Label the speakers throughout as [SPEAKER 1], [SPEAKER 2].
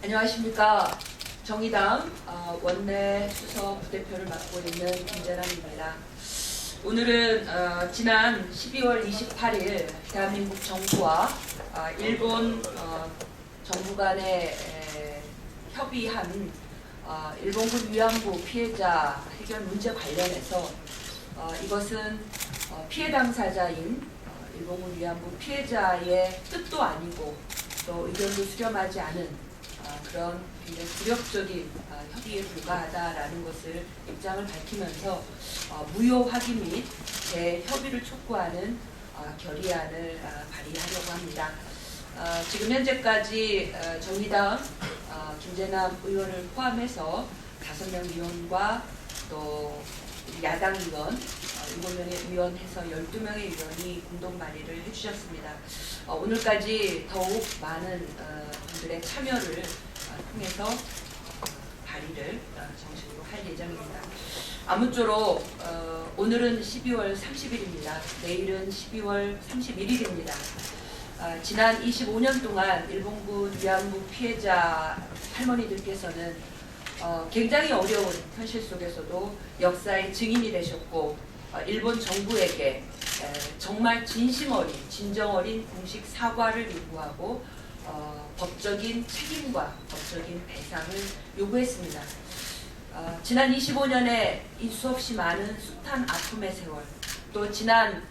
[SPEAKER 1] 안녕하십니까. 정의당 원내 수석 부대표를 맡고 있는 김재란입니다. 오늘은 지난 12월 28일 대한민국 정부와 일본 정부 간에 협의한 일본군 위안부 피해자 해결 문제 관련해서 이것은 피해 당사자인 일본군 위안부 피해자의 뜻도 아니고 또 의견도 수렴하지 않은 그런 굉장히 굴욕적인 협의에 불과하다라는 것을 입장을 밝히면서 무효 확인 및 재협의를 촉구하는 결의안을 발의하려고 합니다. 지금 현재까지 정의당 김재남 의원을 포함해서 5명 의원과 또 야당 의원 7명의 의원 해서 12명의 의원이 공동 발의를 해주셨습니다. 오늘까지 더욱 많은 분들의 참여를 통해서 발의를 정식으로 할 예정입니다. 아무쪼록 오늘은 12월 30일입니다. 내일은 12월 31일입니다. 지난 25년 동안 일본군 위안부 피해자 할머니들께서는 굉장히 어려운 현실 속에서도 역사의 증인이 되셨고 일본 정부에게 정말 진심 어린, 진정 어린 공식 사과를 요구하고 법적인 책임과 법적인 배상을 요구했습니다. 지난 25년에 수 없이 많은 숱한 아픔의 세월, 또 지난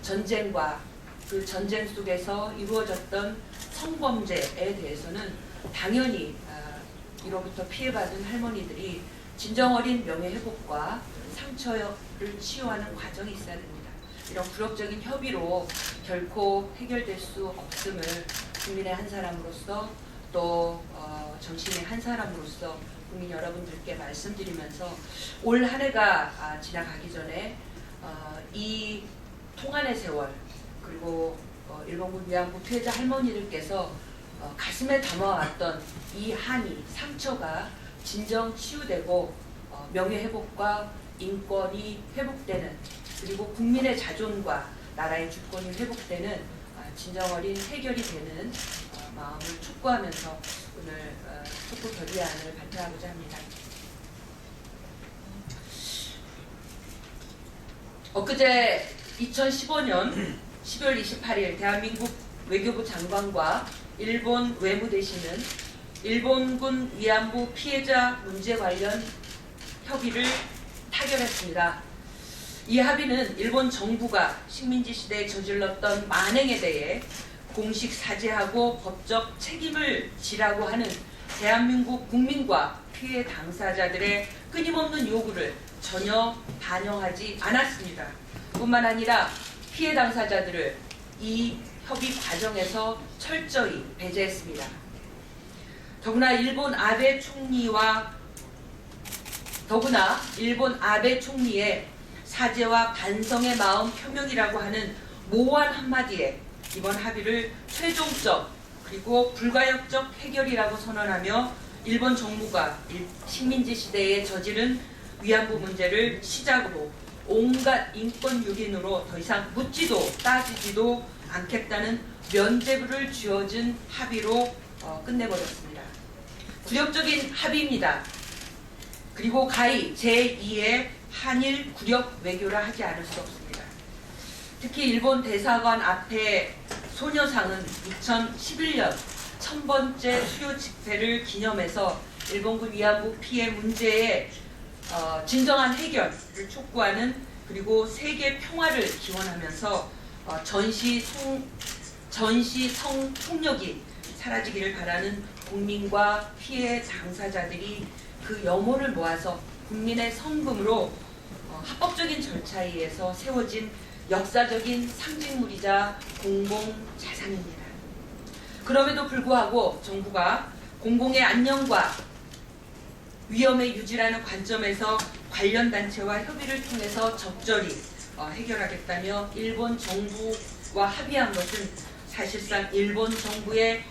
[SPEAKER 1] 전쟁과 그 전쟁 속에서 이루어졌던 성범죄에 대해서는 당연히 이로부터 피해받은 할머니들이 진정 어린 명예회복과 상처를 치유하는 과정이 있어야 됩니다. 이런 굴욕적인 협의로 결코 해결될 수 없음을 국민의 한 사람으로서 또 정신의 한 사람으로서 국민 여러분들께 말씀드리면서 올 한 해가 지나가기 전에 이 통한의 세월 그리고 일본군 위안부 피해자 할머니들께서 가슴에 담아왔던 이 한이 상처가 진정 치유되고 명예회복과 인권이 회복되는 그리고 국민의 자존과 나라의 주권이 회복되는 진정 어린 해결이 되는 마음을 촉구하면서 오늘 촉구 결의안을 발표하고자 합니다. 엊그제 2015년 12월 28일 대한민국 외교부 장관과 일본 외무대신은 일본군 위안부 피해자 문제 관련 협의를 타결했습니다. 이 합의는 일본 정부가 식민지 시대에 저질렀던 만행에 대해 공식 사죄하고 법적 책임을 지라고 하는 대한민국 국민과 피해 당사자들의 끊임없는 요구를 전혀 반영하지 않았습니다. 뿐만 아니라 피해 당사자들을 이 협의 과정에서 철저히 배제했습니다. 더구나 일본 아베 총리의 사죄와 반성의 마음 표명이라고 하는 모호한 한마디에 이번 합의를 최종적 그리고 불가역적 해결이라고 선언하며 일본 정부가 식민지 시대에 저지른 위안부 문제를 시작으로 온갖 인권 유린으로 더 이상 묻지도 따지지도 않겠다는 면죄부를 쥐어준 합의로 끝내버렸습니다. 굴욕적인 합의입니다. 그리고 가히 제2의 한일 굴욕 외교라 하지 않을 수 없습니다. 특히 일본 대사관 앞에 소녀상은 2011년 1000번째 수요 집회를 기념해서 일본군 위안부 피해 문제의 진정한 해결을 촉구하는 그리고 세계 평화를 기원하면서 전시 성폭력이 사라지기를 바라는 국민과 피해 당사자들이 그 염원을 모아서 국민의 성금으로 합법적인 절차에 의해서 세워진 역사적인 상징물이자 공공자산입니다. 그럼에도 불구하고 정부가 공공의 안녕과 위험의 유지라는 관점에서 관련 단체와 협의를 통해서 적절히 해결하겠다며 일본 정부와 합의한 것은 사실상 일본 정부의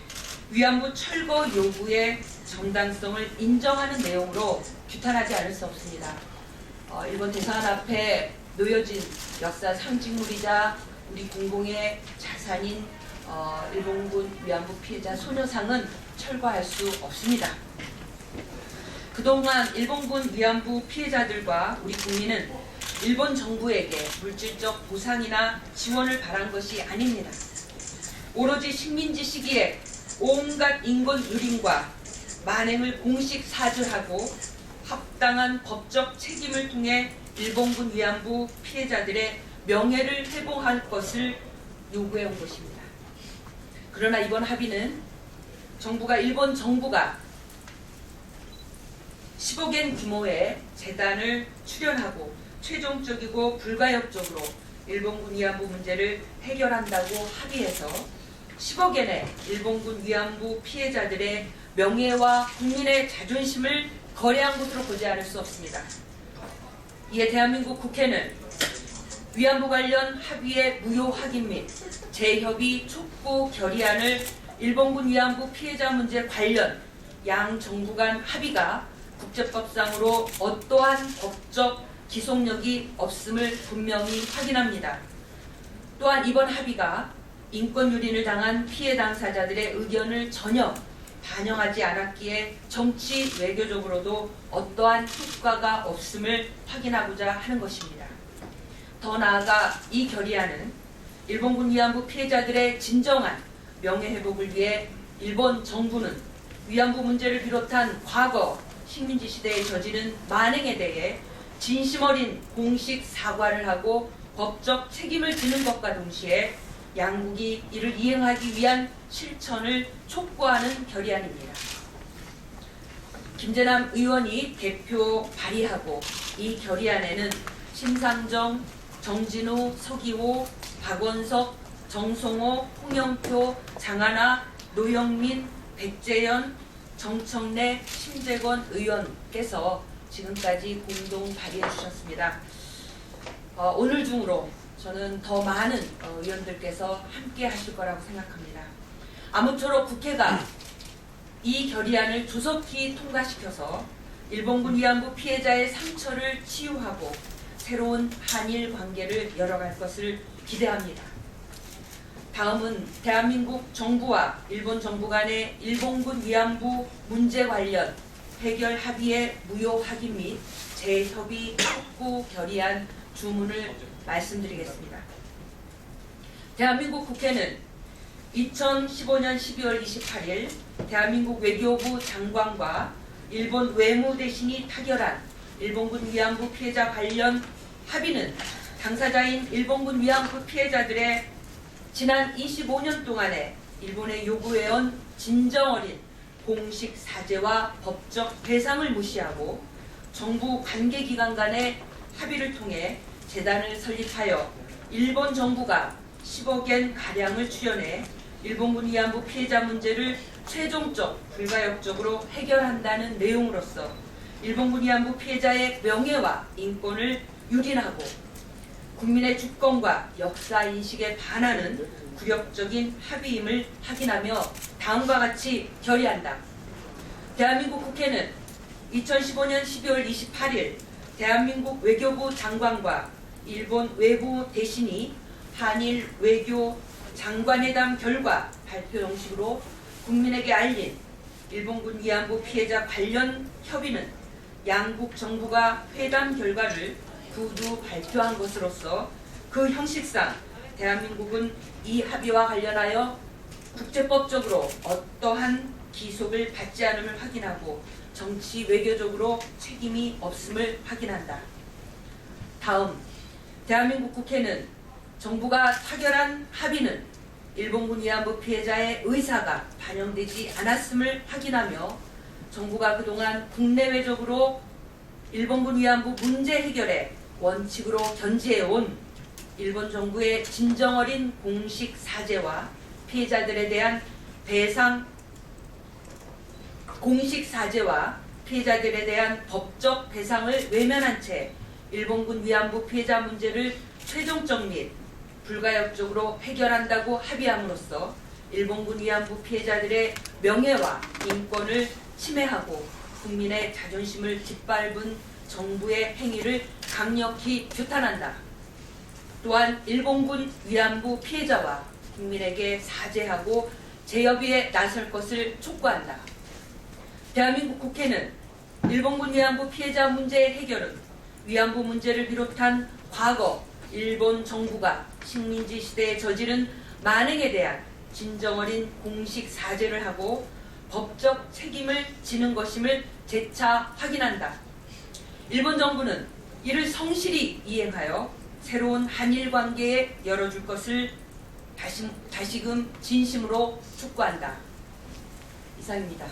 [SPEAKER 1] 위안부 철거 요구의 정당성을 인정하는 내용으로 규탄하지 않을 수 없습니다. 일본 대사관 앞에 놓여진 역사 상징물이자 우리 공공의 자산인 일본군 위안부 피해자 소녀상은 철거할 수 없습니다. 그동안 일본군 위안부 피해자들과 우리 국민은 일본 정부에게 물질적 보상이나 지원을 바란 것이 아닙니다. 오로지 식민지 시기에 온갖 인권 유린과 만행을 공식 사죄하고 합당한 법적 책임을 통해 일본군 위안부 피해자들의 명예를 회복할 것을 요구해온 것입니다. 그러나 이번 합의는 일본 정부가 10억엔 규모의 재단을 출연하고 최종적이고 불가역적으로 일본군 위안부 문제를 해결한다고 합의해서 10억엔의 일본군 위안부 피해자들의 명예와 국민의 자존심을 거래한 것으로 보지 않을 수 없습니다. 이에 대한민국 국회는 위안부 관련 합의의 무효 확인 및 재협의 촉구 결의안을 일본군 위안부 피해자 문제 관련 양 정부 간 합의가 국제법상으로 어떠한 법적 기속력이 없음을 분명히 확인합니다. 또한 이번 합의가 인권 유린을 당한 피해 당사자들의 의견을 전혀 반영하지 않았기에 정치 외교적으로도 어떠한 효과가 없음을 확인하고자 하는 것입니다. 더 나아가 이 결의안은 일본군 위안부 피해자들의 진정한 명예회복을 위해 일본 정부는 위안부 문제를 비롯한 과거 식민지 시대에 저지른 만행에 대해 진심 어린 공식 사과를 하고 법적 책임을 지는 것과 동시에 양국이 이를 이행하기 위한 실천을 촉구하는 결의안입니다. 김재남 의원이 대표 발의하고 이 결의안에는 심상정, 정진우, 서기호, 박원석, 정성호, 홍영표, 장하나, 노영민, 백재현, 정청래, 심재권 의원께서 지금까지 공동 발의해 주셨습니다. 오늘 중으로 저는 더 많은 의원들께서 함께 하실 거라고 생각합니다. 아무쪼록 국회가 이 결의안을 조속히 통과시켜서 일본군 위안부 피해자의 상처를 치유하고 새로운 한일 관계를 열어갈 것을 기대합니다. 다음은 대한민국 정부와 일본 정부 간의 일본군 위안부 문제 관련 해결 합의의 무효 확인 및 재협의 촉구 결의안 주문을 말씀드리겠습니다. 대한민국 국회는 2015년 12월 28일 대한민국 외교부 장관과 일본 외무대신이 타결한 일본군 위안부 피해자 관련 합의는 당사자인 일본군 위안부 피해자들의 지난 25년 동안에 일본에 요구해온 진정 어린 공식 사죄와 법적 배상을 무시하고 정부 관계기관 간의 합의를 통해 재단을 설립하여 일본 정부가 10억엔 가량을 출연해 일본군 위안부 피해자 문제를 최종적 불가역적으로 해결한다는 내용으로서 일본군 위안부 피해자의 명예와 인권을 유린하고 국민의 주권과 역사인식에 반하는 굴욕적인 합의임을 확인하며 다음과 같이 결의한다. 대한민국 국회는 2015년 12월 28일 대한민국 외교부 장관과 일본 외부 대신이 한일 외교 장관회담 결과 발표 형식으로 국민에게 알린 일본군 위안부 피해자 관련 협의는 양국 정부가 회담 결과를 구두 발표한 것으로서 그 형식상 대한민국은 이 합의와 관련하여 국제법적으로 어떠한 기속을 받지 않음을 확인하고 정치 외교적으로 책임이 없음을 확인한다. 다음, 대한민국 국회는 정부가 타결한 합의는 일본군 위안부 피해자의 의사가 반영되지 않았음을 확인하며 정부가 그동안 국내외적으로 일본군 위안부 문제 해결에 원칙으로 견지해온 일본 정부의 진정 어린 공식 사죄와 피해자들에 대한 피해자들에 대한 법적 배상을 외면한 채 일본군 위안부 피해자 문제를 최종적 및 불가역적으로 해결한다고 합의함으로써 일본군 위안부 피해자들의 명예와 인권을 침해하고 국민의 자존심을 짓밟은 정부의 행위를 강력히 규탄한다. 또한 일본군 위안부 피해자와 국민에게 사죄하고 재협의에 나설 것을 촉구한다. 대한민국 국회는 일본군 위안부 피해자 문제의 해결은 위안부 문제를 비롯한 과거 일본 정부가 식민지 시대에 저지른 만행에 대한 진정어린 공식 사죄를 하고 법적 책임을 지는 것임을 재차 확인한다. 일본 정부는 이를 성실히 이행하여 새로운 한일 관계에 열어줄 것을 다시금 진심으로 촉구한다. 이상입니다.